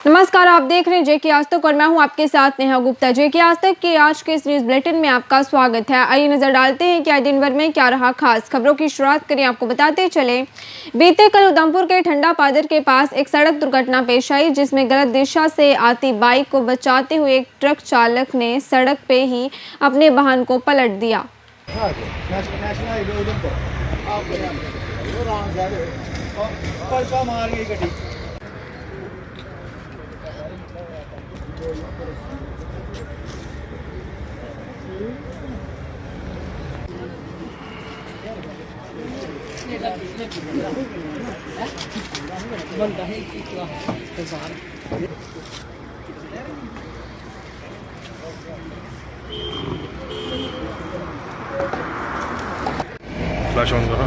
नमस्कार, आप देख रहे हैं जेके आज तक और मैं हूं आपके साथ नेहा गुप्ता। जेके आज तक के आज के इस न्यूज बुलेटिन में आपका स्वागत है। आइए नजर डालते हैं कि आज दिन भर में क्या रहा खास। खबरों की शुरुआत करें, आपको बताते चले बीते कल उधमपुर के ठंडा पादर के पास एक सड़क दुर्घटना पेश आई, जिसमें गलत दिशा से आती बाइक को बचाते हुए एक ट्रक चालक ने सड़क पे ही अपने वाहन को पलट दिया। फ्लैश ऑन करो।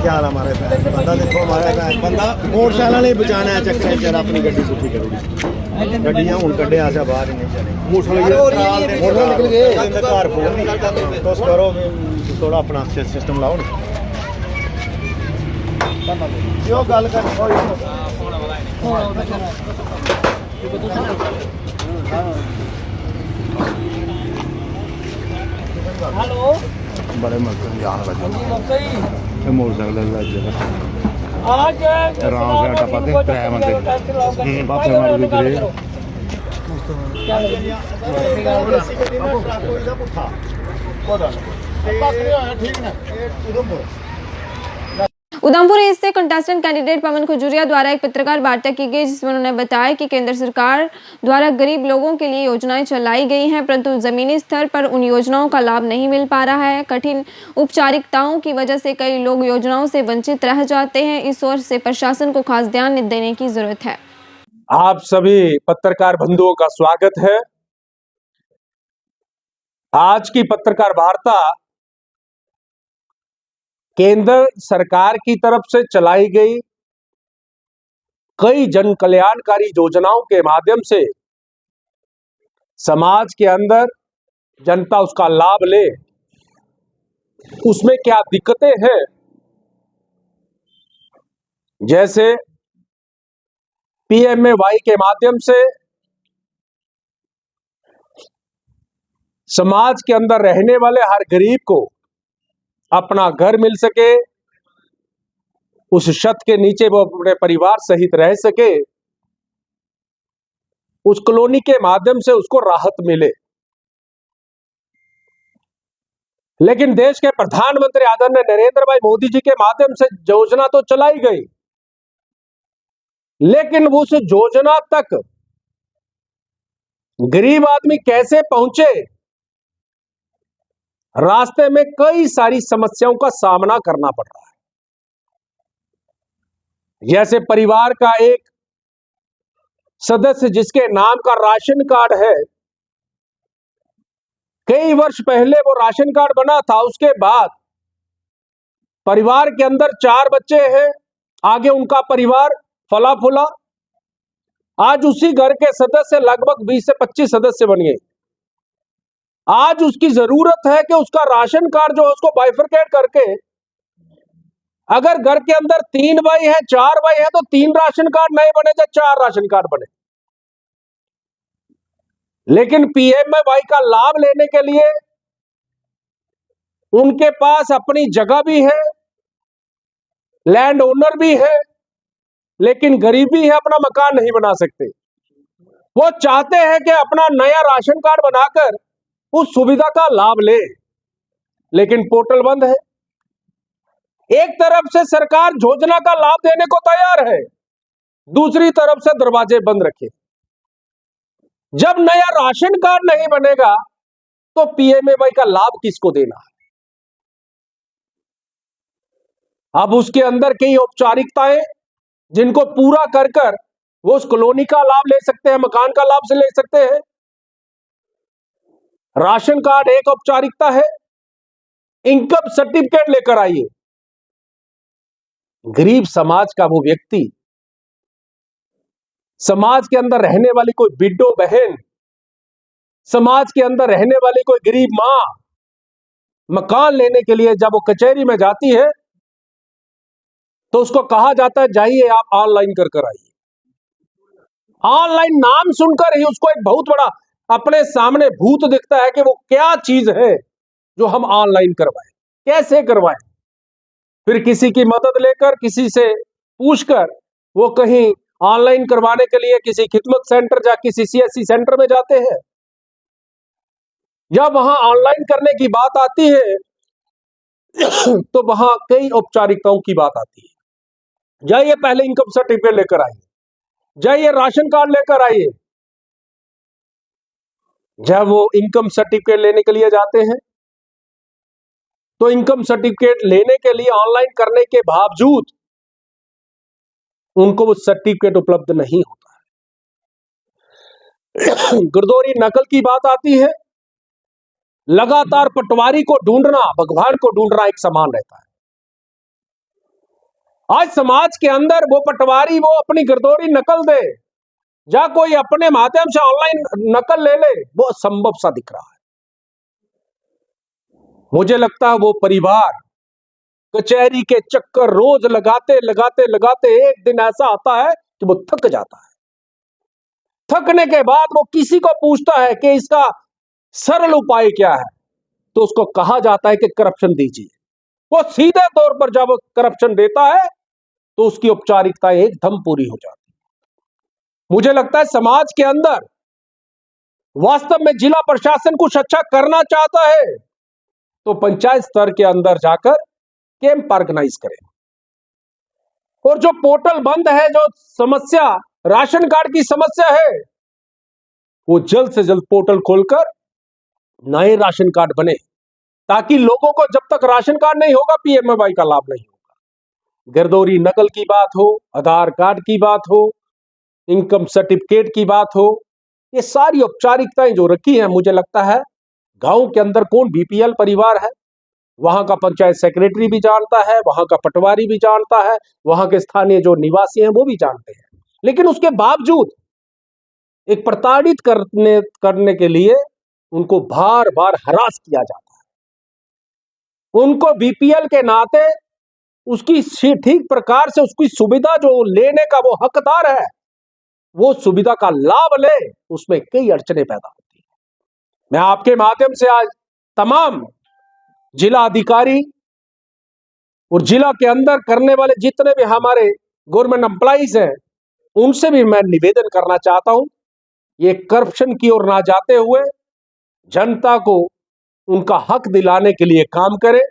क्या हाल हमारे बंदा देखो हमारा बंदा मोटरसाइकिल नहीं बचाना है चक्कर चल अपनी गड्डी पुठी करोगी गड्डियां हुन कड्डे आशा बाहर ही नहीं चले मोटरसाइकिल निकल गए कार फोन नहीं तो करो थोड़ा अपना सिस्टम लाओ ना यो गल कर हेलो बड़े मजदूर जान लगे मोटरसाइकिल लग जाएगा आज आराम से टपा दे किराया मत दे बाप हमारी भी करे उधमपुर ईस्ट से कंटेस्टेंट कैंडिडेट पवन खजूरिया द्वारा एक पत्रकार वार्ता की गई, जिसमें उन्होंने बताया कि केंद्र सरकार द्वारा गरीब लोगों के लिए योजनाएं चलाई गई हैं, परंतु जमीनी स्तर पर उन योजनाओं का लाभ नहीं मिल पा रहा है। कठिन औपचारिकताओं की वजह से कई लोग योजनाओं से वंचित रह जाते हैं। इस ओर से प्रशासन को खास ध्यान देने की जरूरत है। आप सभी पत्रकार बंधुओं का स्वागत है। आज की पत्रकार वार्ता केंद्र सरकार की तरफ से चलाई गई कई जन कल्याणकारी योजनाओं के माध्यम से समाज के अंदर जनता उसका लाभ ले, उसमें क्या दिक्कतें हैं, जैसे पीएमएवाई के माध्यम से समाज के अंदर रहने वाले हर गरीब को अपना घर मिल सके, उस छत के नीचे वो अपने परिवार सहित रह सके, उस कॉलोनी के माध्यम से उसको राहत मिले। लेकिन देश के प्रधानमंत्री आदरणीय नरेंद्र भाई मोदी जी के माध्यम से योजना तो चलाई गई, लेकिन उस योजना तक गरीब आदमी कैसे पहुंचे, रास्ते में कई सारी समस्याओं का सामना करना पड़ रहा है। जैसे परिवार का एक सदस्य जिसके नाम का राशन कार्ड है, कई वर्ष पहले वो राशन कार्ड बना था, उसके बाद परिवार के अंदर 4 बच्चे हैं, आगे उनका परिवार फला फूला, आज उसी घर के सदस्य लगभग 20 से 25 सदस्य बन गए। आज उसकी जरूरत है कि उसका राशन कार्ड जो है उसको बाइफरकेट करके, अगर घर के अंदर 3 भाई हैं 4 भाई हैं तो 3 राशन कार्ड नहीं बने या 4 राशन कार्ड बने। लेकिन पीएमएवाई का लाभ लेने के लिए उनके पास अपनी जगह भी है, लैंड ओनर भी है, लेकिन गरीबी है, अपना मकान नहीं बना सकते। वो चाहते हैं कि अपना नया राशन कार्ड बनाकर उस सुविधा का लाभ ले, लेकिन पोर्टल बंद है। एक तरफ से सरकार योजना का लाभ देने को तैयार है, दूसरी तरफ से दरवाजे बंद रखे। जब नया राशन कार्ड नहीं बनेगा तो पीएमएवाई का लाभ किसको देना है? अब उसके अंदर कई औपचारिकताएं जिनको पूरा कर कर वो उस कॉलोनी का लाभ ले सकते हैं, मकान का लाभ से ले सकते हैं। राशन कार्ड एक औपचारिकता है, इनकम सर्टिफिकेट लेकर आइए। गरीब समाज का वो व्यक्ति समाज के अंदर रहने वाली कोई बिड्डो बहन, समाज के अंदर रहने वाली कोई गरीब मां मकान लेने के लिए जब वो कचहरी में जाती है तो उसको कहा जाता है जाइए आप ऑनलाइन कर आइए। ऑनलाइन नाम सुनकर ही उसको एक बहुत बड़ा अपने सामने भूत दिखता है कि वो क्या चीज है जो हम ऑनलाइन करवाएं, कैसे करवाएं। फिर किसी की मदद लेकर, किसी से पूछकर वो कहीं ऑनलाइन करवाने के लिए किसी खिदमत सेंटर या किसी सीएससी सेंटर में जाते हैं। जब वहां ऑनलाइन करने की बात आती है तो वहां कई औपचारिकताओं की बात आती है। जाइए पहले इनकम सर्टिफिकेट लेकर आइए, जाइए राशन कार्ड लेकर आइए। जब वो इनकम सर्टिफिकेट लेने के लिए जाते हैं तो इनकम सर्टिफिकेट लेने के लिए ऑनलाइन करने के बावजूद उनको वो सर्टिफिकेट उपलब्ध नहीं होता है। गिरदौरी नकल की बात आती है, लगातार पटवारी को ढूंढना भगवान को ढूंढना एक समान रहता है। आज समाज के अंदर वो पटवारी वो अपनी गिरदौरी नकल दे या कोई अपने माध्यम से ऑनलाइन नकल ले ले, वो असंभव सा दिख रहा है। मुझे लगता है वो परिवार कचहरी के चक्कर रोज लगाते लगाते लगाते एक दिन ऐसा आता है कि वो थक जाता है। थकने के बाद वो किसी को पूछता है कि इसका सरल उपाय क्या है, तो उसको कहा जाता है कि करप्शन दीजिए। वो सीधे तौर पर जब करप्शन देता है तो उसकी औपचारिकताएं एकदम पूरी हो जाती है। मुझे लगता है समाज के अंदर वास्तव में जिला प्रशासन कुछ अच्छा करना चाहता है तो पंचायत स्तर के अंदर जाकर कैंप ऑर्गेनाइज करें। और जो पोर्टल बंद है, जो समस्या राशन कार्ड की समस्या है, वो जल्द से जल्द पोर्टल खोलकर नए राशन कार्ड बने, ताकि लोगों को जब तक राशन कार्ड नहीं होगा पीएमएवाई का लाभ नहीं होगा। गिरदौरी नकल की बात हो, आधार कार्ड की बात हो, इनकम सर्टिफिकेट की बात हो, ये सारी औपचारिकताएं जो रखी हैं, मुझे लगता है गांव के अंदर कौन बीपीएल परिवार है वहां का पंचायत सेक्रेटरी भी जानता है, वहां का पटवारी भी जानता है, वहां के स्थानीय जो निवासी हैं वो भी जानते हैं। लेकिन उसके बावजूद एक प्रताड़ित करने के लिए उनको बार बार हरास किया जाता है। उनको बीपीएल के नाते उसकी ठीक प्रकार से उसकी सुविधा जो लेने का वो हकदार है, वो सुविधा का लाभ ले, उसमें कई अड़चने पैदा होती है। मैं आपके माध्यम से आज तमाम जिला अधिकारी और जिला के अंदर करने वाले जितने भी हमारे गवर्नमेंट एम्प्लॉइज हैं, उनसे भी मैं निवेदन करना चाहता हूं, ये करप्शन की ओर ना जाते हुए जनता को उनका हक दिलाने के लिए काम करें।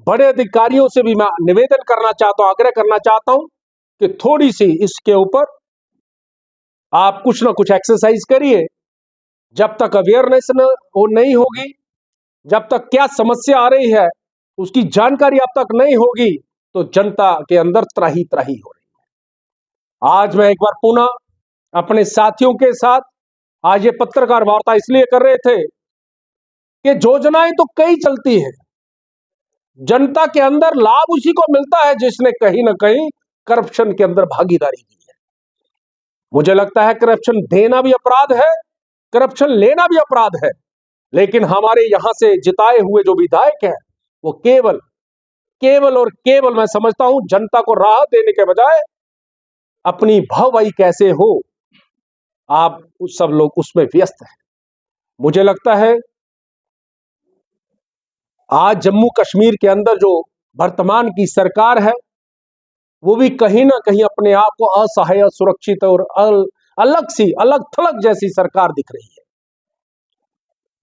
बड़े अधिकारियों से भी मैं निवेदन करना चाहता हूं, आग्रह करना चाहता हूं कि थोड़ी सी इसके ऊपर आप कुछ ना कुछ एक्सरसाइज करिए। जब तक अवेयरनेस नहीं होगी, जब तक क्या समस्या आ रही है उसकी जानकारी अब तक नहीं होगी, तो जनता के अंदर त्राही त्राही हो रही है। आज मैं एक बार पुनः अपने साथियों के साथ आज ये पत्रकार वार्ता इसलिए कर रहे थे कि योजनाएं तो कई चलती है, जनता के अंदर लाभ उसी को मिलता है जिसने कहीं ना कहीं करप्शन के अंदर भागीदारी की है। मुझे लगता है करप्शन देना भी अपराध है, करप्शन लेना भी अपराध है, लेकिन हमारे यहां से जिताए हुए जो विधायक हैं वो केवल और केवल मैं समझता हूं जनता को राहत देने के बजाय अपनी भाववाही कैसे हो, आप सब लोग उसमें व्यस्त हैं। मुझे लगता है आज जम्मू कश्मीर के अंदर जो वर्तमान की सरकार है वो भी कहीं ना कहीं अपने आप को असहाय, सुरक्षित और अलग थलग जैसी सरकार दिख रही है।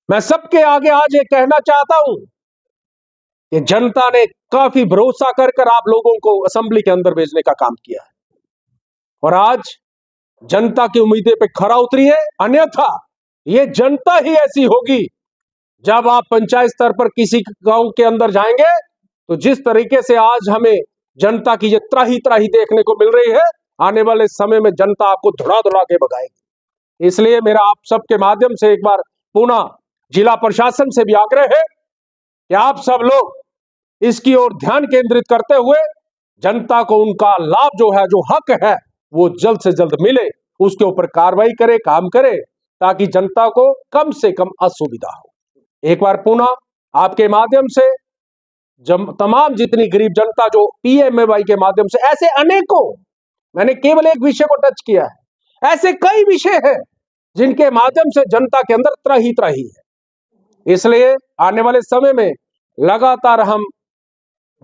मैं सबके आगे आज ये कहना चाहता हूं कि जनता ने काफी भरोसा कर आप लोगों को असेंबली के अंदर भेजने का काम किया है और आज जनता की उम्मीदें पे खरा उतरी है। अन्यथा ये जनता ही ऐसी होगी, जब आप पंचायत स्तर पर किसी गांव के अंदर जाएंगे तो जिस तरीके से आज हमें जनता की ये त्राही त्राही देखने को मिल रही है, आने वाले समय में जनता आपको धुड़ा धुड़ा के भगाएगी। इसलिए मेरा आप सबके माध्यम से एक बार पुनः जिला प्रशासन से भी आग्रह है कि आप सब लोग इसकी ओर ध्यान केंद्रित करते हुए जनता को उनका लाभ जो है, जो हक है, वो जल्द से जल्द मिले उसके ऊपर कार्रवाई करे, काम करे, ताकि जनता को कम से कम असुविधा हो। एक बार पुनः आपके माध्यम से तमाम जितनी गरीब जनता जो PMAY के माध्यम से, ऐसे अनेकों, मैंने केवल एक विषय को टच किया है, ऐसे कई विषय हैं जिनके माध्यम से जनता के अंदर त्राही है। इसलिए आने वाले समय में लगातार हम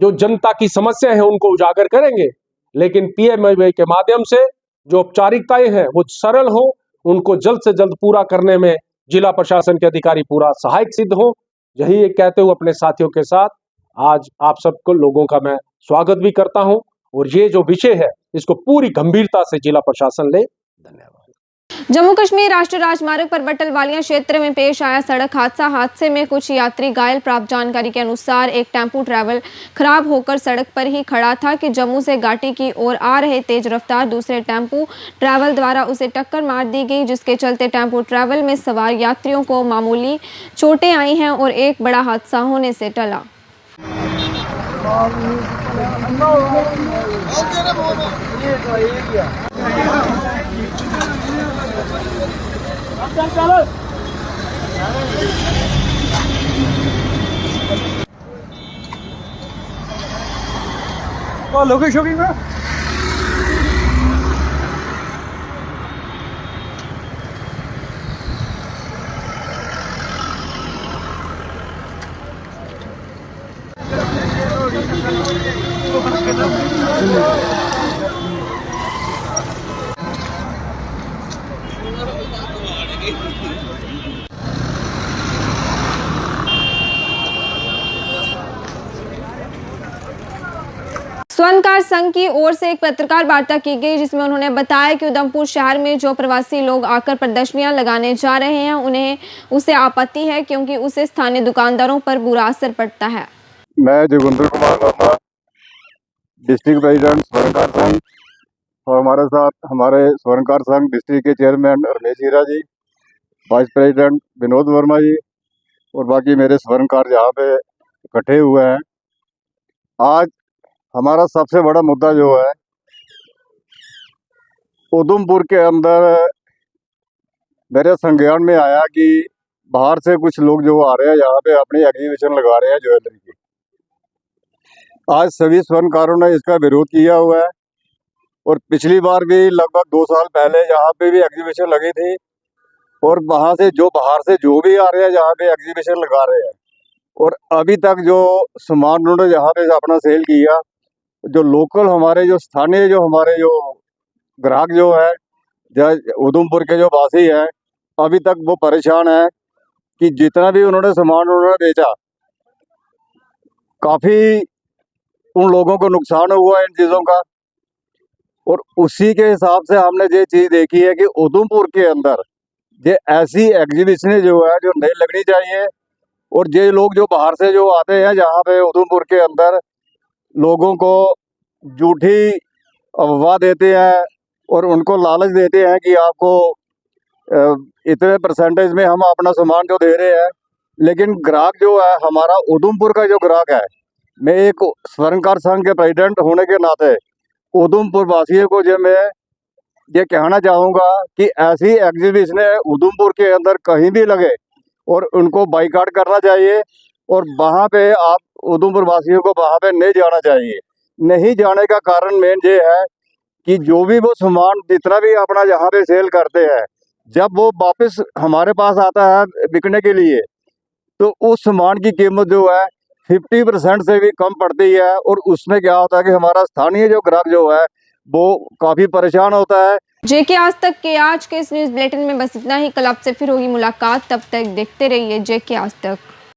जो जनता की समस्या है उनको उजागर करेंगे, लेकिन PMAY के माध्यम से जो औपचारिकताएं हैं वो सरल हो, उनको जल्द से जल्द पूरा करने में जिला प्रशासन के अधिकारी पूरा सहायक सिद्ध हो। यही एक कहते हुए अपने साथियों के साथ आज आप सबको लोगों का मैं स्वागत भी करता हूं, और ये जो विषय है इसको पूरी गंभीरता से जिला प्रशासन ले। धन्यवाद। जम्मू कश्मीर राष्ट्रीय राजमार्ग पर बटलवालिया क्षेत्र में पेश आया सड़क हादसे में कुछ यात्री घायल। प्राप्त जानकारी के अनुसार एक टेम्पो ट्रैवल खराब होकर सड़क पर ही खड़ा था कि जम्मू से घाटी की ओर आ रहे तेज रफ्तार दूसरे टेम्पो ट्रैवल द्वारा उसे टक्कर मार दी गई, जिसके चलते टेम्पो ट्रैवल में सवार यात्रियों को मामूली चोटें आई हैं और एक बड़ा हादसा होने से टला। लोकेशन में स्वर्णकार संघ की ओर से एक पत्रकार वार्ता की गई, जिसमें उन्होंने बताया कि उधमपुर शहर में जो प्रवासी लोग आकर प्रदर्शनियां लगाने जा रहे हैं उन्हें उससे आपत्ति है, क्योंकि उससे स्थानीय दुकानदारों पर बुरा असर पड़ता है। मैं जोगिंदर कुमार वर्मा, डिस्ट्रिक्ट प्रेसिडेंट स्वर्णकार संघ, और हमारे साथ हमारे स्वर्णकार संघ डिस्ट्रिक्ट के चेयरमैन रमेश हीरा जी, वाइस प्रेसिडेंट विनोद वर्मा जी, और बाकी मेरे स्वर्णकार यहाँ पे इकट्ठे हुए हैं। आज हमारा सबसे बड़ा मुद्दा जो है, उधमपुर के अंदर मेरे संज्ञान में आया कि बाहर से कुछ लोग जो आ रहे हैं यहाँ पे अपनी एग्जीबिशन लगा रहे हैं ज्वेलरी की। आज सभी स्वर्णकारों ने इसका विरोध किया हुआ है, और पिछली बार भी लगभग 2 साल पहले यहाँ पे भी एग्जीबिशन लगी थी, और वहाँ से जो बाहर से जो भी आ रहे हैं यहाँ पे एग्जीबिशन लगा रहे हैं, और अभी तक जो सामान उन्होंने यहाँ पे अपना सेल किया, जो लोकल हमारे जो स्थानीय जो हमारे जो ग्राहक जो है उधमपुर के जो वासी हैं, अभी तक वो परेशान है कि जितना भी उन्होंने सामान उन्होंने बेचा, काफ़ी उन लोगों को नुकसान हुआ इन चीज़ों का। और उसी के हिसाब से हमने ये चीज़ देखी है कि उधमपुर के अंदर ये ऐसी एग्जीबिशन जो है जो नहीं लगनी चाहिए, और ये लोग जो बाहर से जो आते हैं जहाँ पे उधमपुर के अंदर लोगों को झूठी अफवाह देते हैं और उनको लालच देते हैं कि आपको इतने परसेंटेज में हम अपना सामान जो दे रहे हैं, लेकिन ग्राहक जो है हमारा उधमपुर का जो ग्राहक है, मैं एक स्वर्णकार संघ के प्रेसिडेंट होने के नाते उधमपुर वासियों को जो मैं ये कहना चाहूँगा कि ऐसी एग्जीबिशन उधमपुर के अंदर कहीं भी लगे और उनको बाइकाट करना चाहिए, और वहाँ पे आप उधमपुर वासियों को वहाँ पे नहीं जाना चाहिए। नहीं जाने का कारण मेन ये है कि जो भी वो सामान जितना भी अपना यहाँ पे सेल करते हैं, जब वो वापस हमारे पास आता है बिकने के लिए, तो उस सामान की कीमत जो है 50% से भी कम पड़ती है, और उसमें क्या होता है कि हमारा स्थानीय जो ग्राहक जो है वो काफ़ी परेशान होता है। जेके आज तक के आज के इस न्यूज़ बुलेटिन में बस इतना ही। कल आपसे फिर होगी मुलाकात, तब तक देखते रहिए जेके आज तक।